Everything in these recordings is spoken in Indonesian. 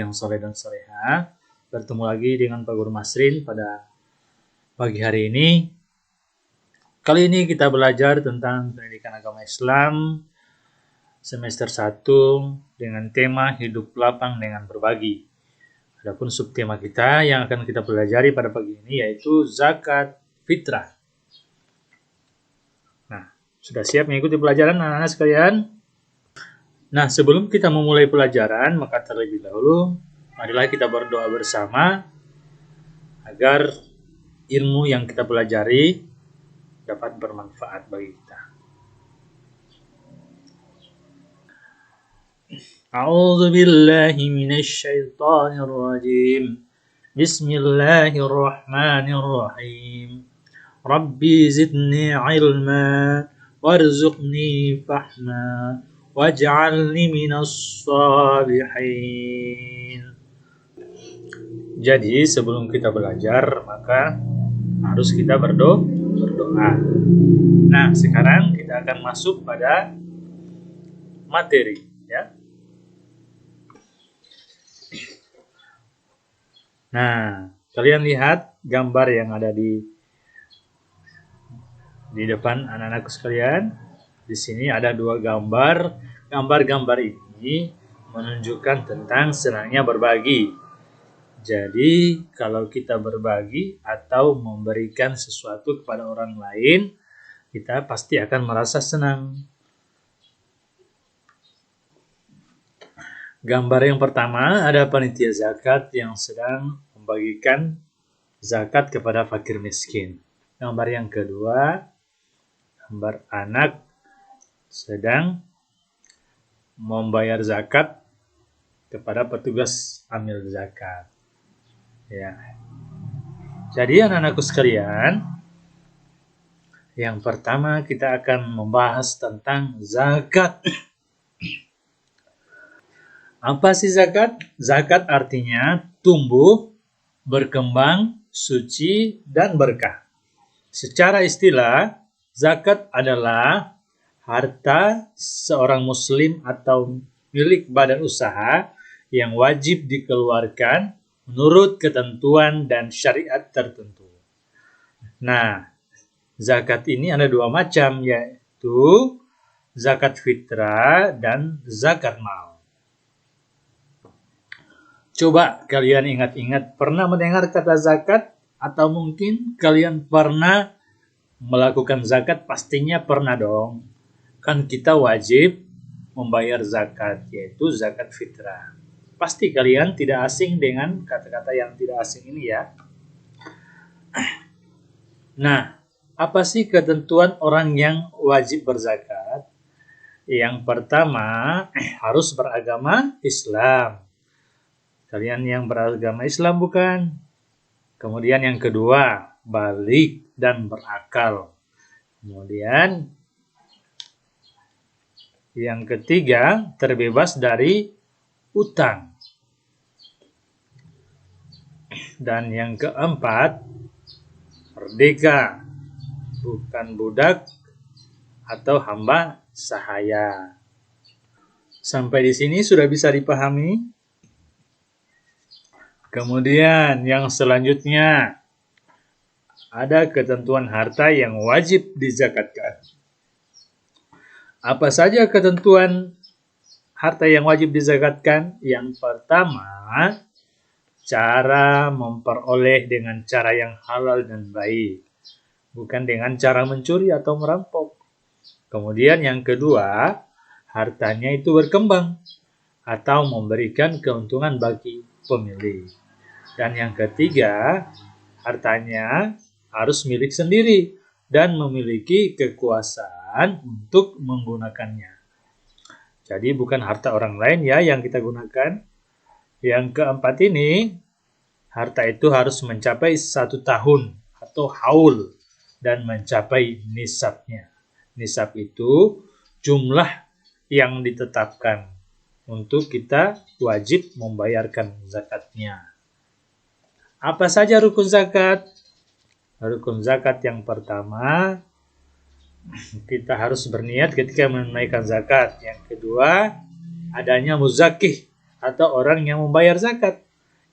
yang soleh dan soleha. Bertemu lagi dengan Pak Guru Masrin pada pagi hari ini. Kali ini kita belajar tentang pendidikan agama Islam semester 1 dengan tema hidup lapang dengan berbagi. Adapun subtema kita yang akan kita pelajari pada pagi ini yaitu zakat fitrah. Nah, sudah siap mengikuti pelajaran anak-anak sekalian? Nah, sebelum kita memulai pelajaran, maka terlebih dahulu, marilah kita berdoa bersama agar ilmu yang kita pelajari dapat bermanfaat bagi kita. A'udzu billahi minasy syaithanir rajim. Bismillahirrahmanirrahim. Rabbi zidni ilma warzuqni fahma waj'alni minas shalihin. Jadi sebelum kita belajar maka harus kita berdoa. Nah, sekarang kita akan masuk pada materi, ya. Nah, kalian lihat gambar yang ada di depan anak-anakku sekalian. Di sini ada dua gambar. Gambar-gambar ini menunjukkan tentang senangnya berbagi. Jadi, kalau kita berbagi atau memberikan sesuatu kepada orang lain, kita pasti akan merasa senang. Gambar yang pertama ada panitia zakat yang sedang membagikan zakat kepada fakir miskin. Gambar yang kedua, gambar anak sedang membayar zakat kepada petugas amil zakat. Ya. Jadi anak-anakku sekalian, yang pertama kita akan membahas tentang zakat. Apa sih zakat? Zakat artinya tumbuh, berkembang, suci, dan berkah. Secara istilah, zakat adalah harta seorang muslim atau milik badan usaha yang wajib dikeluarkan menurut ketentuan dan syariat tertentu. Nah, zakat ini ada dua macam, yaitu zakat fitrah dan zakat mal. Coba kalian ingat-ingat, pernah mendengar kata zakat? Atau mungkin kalian pernah melakukan zakat? Pastinya pernah dong. Kan kita wajib membayar zakat, yaitu zakat fitrah. Pasti kalian tidak asing dengan kata-kata yang tidak asing ini ya. Nah, apa sih ketentuan orang yang wajib berzakat? Yang pertama, harus beragama Islam. Kalian yang beragama Islam bukan? Kemudian yang kedua, balik dan berakal. Kemudian yang ketiga, terbebas dari utang. Dan yang keempat, merdeka, bukan budak atau hamba sahaya. Sampai di sini sudah bisa dipahami? Kemudian yang selanjutnya, ada ketentuan harta yang wajib dizakatkan. Apa saja ketentuan harta yang wajib dizakatkan? Yang pertama, cara memperoleh dengan cara yang halal dan baik, bukan dengan cara mencuri atau merampok. Kemudian yang kedua, hartanya itu berkembang atau memberikan keuntungan bagi pemilik. Dan yang ketiga, hartanya harus milik sendiri dan memiliki kekuasaan untuk menggunakannya. Jadi bukan harta orang lain ya yang kita gunakan. Yang keempat ini, harta itu harus mencapai 1 tahun atau haul dan mencapai nisabnya. Nisab itu jumlah yang ditetapkan untuk kita wajib membayarkan zakatnya. Apa saja rukun zakat? Rukun zakat yang pertama, kita harus berniat ketika menunaikan zakat. Yang kedua, adanya muzakih atau orang yang membayar zakat.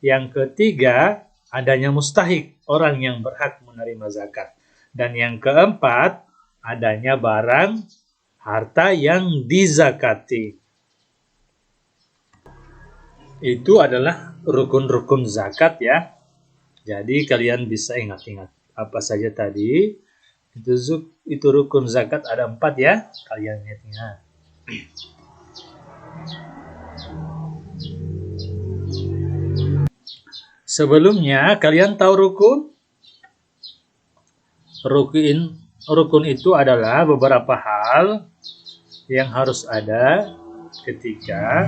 Yang ketiga, adanya mustahik, orang yang berhak menerima zakat. Dan yang keempat, adanya barang harta yang dizakati. Itu adalah rukun-rukun zakat ya. Jadi kalian bisa ingat-ingat apa saja tadi. Itu rukun zakat ada 4 ya. Kalian ingat-ingat. Sebelumnya kalian tahu rukun? Rukun itu adalah beberapa hal yang harus ada ketika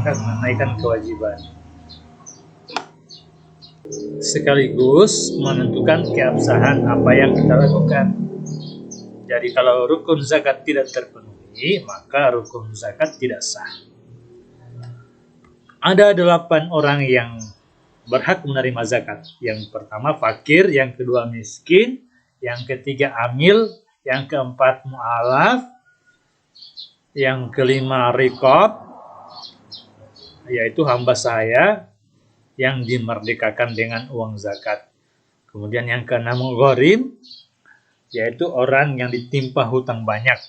akan menunaikan kewajiban, sekaligus menentukan keabsahan apa yang kita lakukan. Jadi kalau rukun zakat tidak terpenuhi, maka rukun zakat tidak sah. Ada 8 orang yang berhak menerima zakat. Yang pertama fakir, yang kedua miskin, yang ketiga amil, yang keempat mu'alaf, yang kelima riqab, yaitu hamba saya yang dimerdekakan dengan uang zakat. Kemudian yang keenam gharim, yaitu orang yang ditimpa hutang banyak.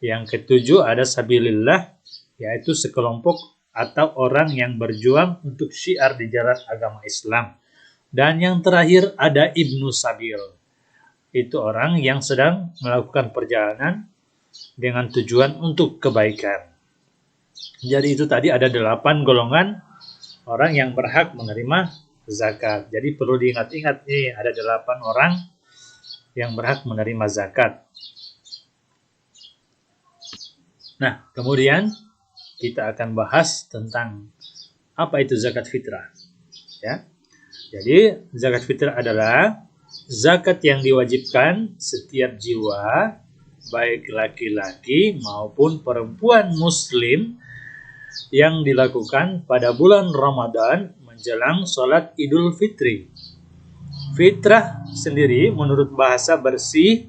Yang ketujuh ada sabilillah, yaitu sekelompok atau orang yang berjuang untuk syiar di jalan agama Islam. Dan yang terakhir ada ibnu sabil, itu orang yang sedang melakukan perjalanan dengan tujuan untuk kebaikan. Jadi itu tadi ada 8 golongan orang yang berhak menerima zakat. Jadi perlu diingat-ingat nih, ada 8 orang yang berhak menerima zakat. Nah, kemudian kita akan bahas tentang apa itu zakat fitrah. Ya. Jadi zakat fitrah adalah zakat yang diwajibkan setiap jiwa, baik laki-laki maupun perempuan muslim, yang dilakukan pada bulan Ramadan menjelang sholat Idul Fitri. Fitrah sendiri menurut bahasa bersih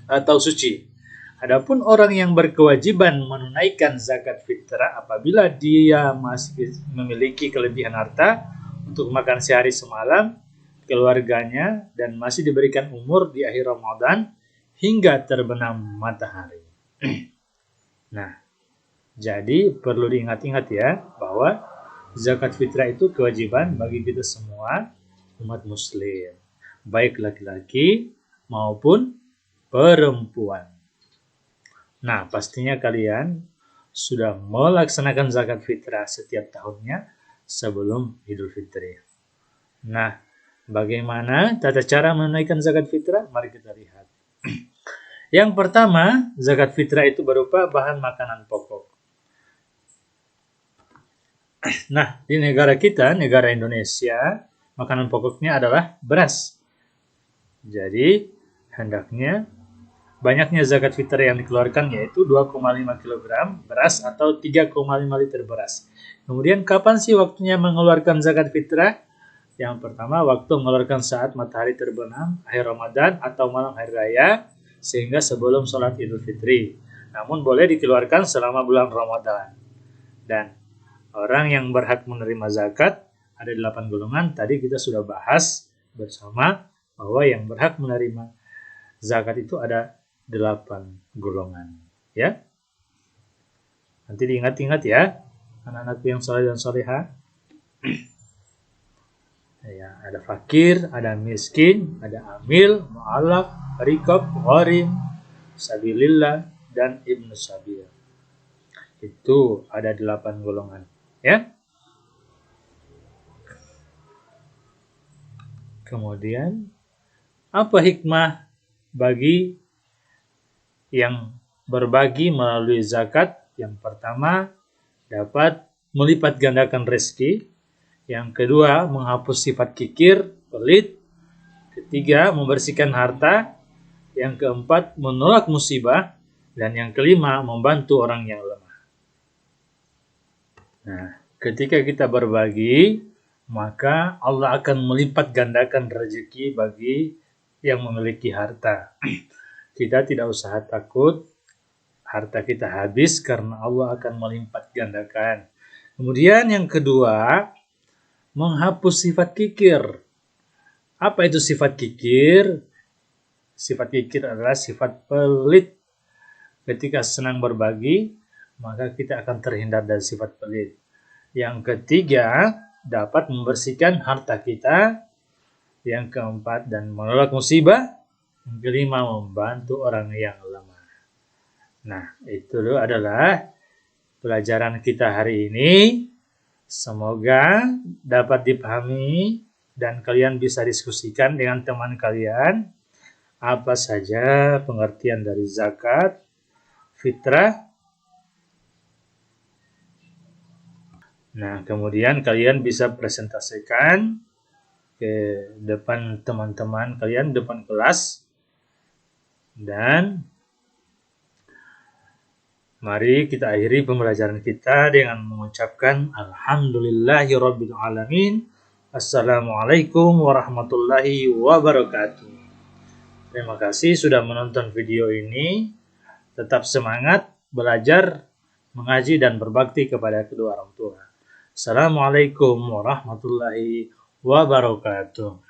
atau suci. Adapun orang yang berkewajiban menunaikan zakat fitrah apabila dia masih memiliki kelebihan harta untuk makan sehari semalam, keluarganya, dan masih diberikan umur di akhir Ramadan hingga terbenam matahari. Nah, jadi perlu diingat-ingat ya bahwa zakat fitrah itu kewajiban bagi kita semua umat muslim, baik laki-laki maupun perempuan. Nah, pastinya kalian sudah melaksanakan zakat fitrah setiap tahunnya sebelum Idul Fitri. Nah, bagaimana tata cara menunaikan zakat fitrah? Mari kita lihat. Yang pertama, zakat fitrah itu berupa bahan makanan pokok. Nah, di negara kita, negara Indonesia, makanan pokoknya adalah beras. Jadi, hendaknya banyaknya zakat fitrah yang dikeluarkan yaitu 2,5 kg beras atau 3,5 liter beras. Kemudian kapan sih waktunya mengeluarkan zakat fitrah? Yang pertama, waktu mengeluarkan saat matahari terbenam, akhir Ramadan atau malam hari raya, sehingga sebelum sholat Idul Fitri. Namun boleh dikeluarkan selama bulan Ramadan. Dan orang yang berhak menerima zakat ada 8 golongan. Tadi kita sudah bahas bersama bahwa yang berhak menerima zakat itu ada 8 golongan. Ya. Nanti diingat-ingat ya, anak-anakku yang saleh dan salehah. Ya, ada fakir, ada miskin, ada amil, mu'alaf, riqab, gharim, sabilillah, dan ibnu sabil. Itu ada 8 golongan. Ya. Kemudian, apa hikmah bagi yang berbagi melalui zakat? Yang pertama, dapat melipat gandakan rezeki. Yang kedua, menghapus sifat kikir, pelit. Ketiga, membersihkan harta. Yang keempat, menolak musibah. Dan yang kelima, membantu orang yang lemah. Nah, ketika kita berbagi, maka Allah akan melipat gandakan rezeki bagi yang memiliki harta. Kita tidak usah takut harta kita habis karena Allah akan melipat gandakan. Kemudian yang kedua, menghapus sifat kikir. Apa itu sifat kikir? Sifat kikir adalah sifat pelit. Ketika senang berbagi, maka kita akan terhindar dari sifat pelit. Yang ketiga, dapat membersihkan harta kita. Yang keempat, dan menolak musibah. Yang kelima, membantu orang yang lemah. Nah, itu adalah pelajaran kita hari ini. Semoga dapat dipahami dan kalian bisa diskusikan dengan teman kalian apa saja pengertian dari zakat, fitrah. Nah, kemudian kalian bisa presentasikan ke depan teman-teman kalian, depan kelas. Dan mari kita akhiri pembelajaran kita dengan mengucapkan Alhamdulillahirabbil alamin. Assalamualaikum warahmatullahi wabarakatuh. Terima kasih sudah menonton video ini. Tetap semangat belajar, mengaji dan berbakti kepada kedua orang tua. Assalamualaikum warahmatullahi wabarakatuh.